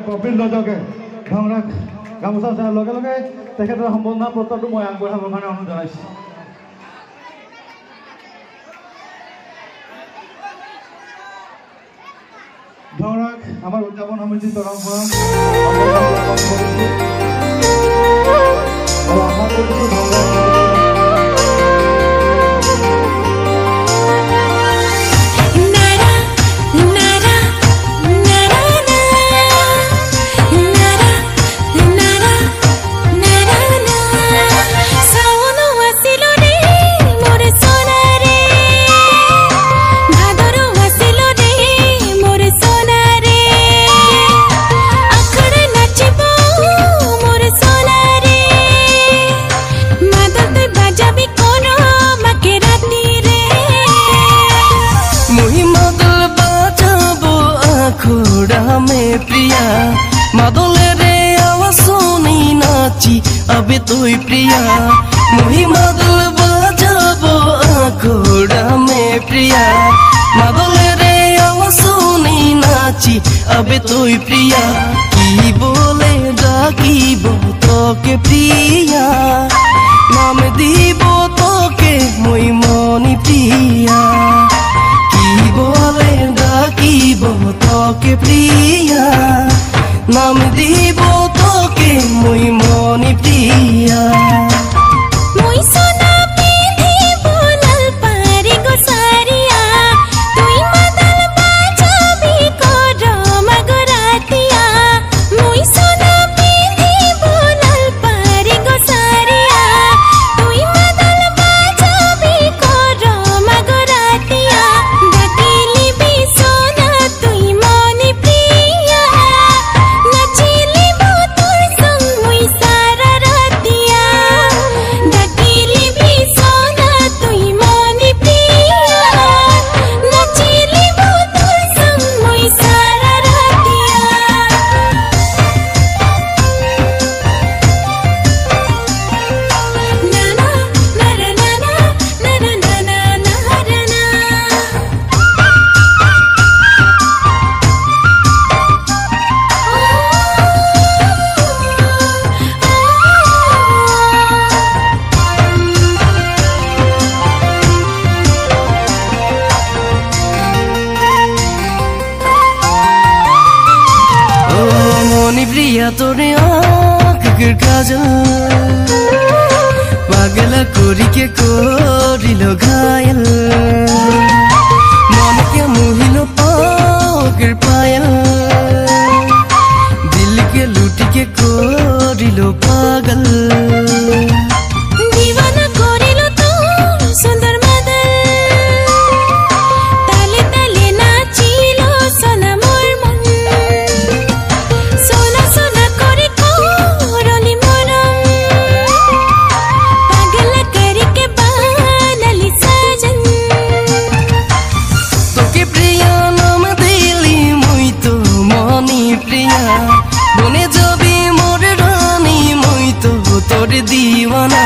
কপিল দত্তকে ভাওনাক গামোচা চাৰ লগে লগে তেখেতৰ সম্বৰ্ধনা পত্ৰটো মই আগবঢ়াবৰ কাৰণে অনুৰোধ জনাইছোঁ। ভাওনাক আমাৰ উদযাপন সমিতিৰ তৰফৰ পৰা मादले रे आवाज सुनी नाची अबे तोई प्रिया मुही मादल बजाबो आखोड़ा में प्रिया मादले रे आवाज सुनी नाची अबे तोई प्रिया की बोले डाकिबो तोके प्रिया नाम दीबो तोके मुई मनी प्रिया की बोले डाकिबो तोके प्रिया नाम दीबो तोके मुई मनी प्रिया मुई सोना पिंधिबो लाल पारी गोसारिया तुई मादल बाजाबी कोरो मगरातिया मुई सोना पिंधिबो लाल पारी गोसारिया तुई मादल बाजाबी कोरो मगरातिया डाकिली भी सोना तुई मनी प्रिया नचिली बो तोर संग मुई सारा रातिया डाकिली भी सोना तुई मनी प्रिया नचिली बो तोर संग मुई सारा रातिया नाना नाना नाना नाना नाना नाना ओ मनी प्रिया तोरे आँख के काजल पागल कोरी के कोरिलो घायल मन के मुहिलो पाओ के पायल दिल के लूट के कोरिलो पागल दीवाना कोरिलो तोर सुंदर मादल ताले ताले नाचिलो सोना मोर मन सोना सोना कोरी कोरली मोरम पागल करी के बानली सजन तोके प्रिया नाम दिली मुई तो मनी प्रिया बने जाबी मोर रानी मुई तो तोर दीवाना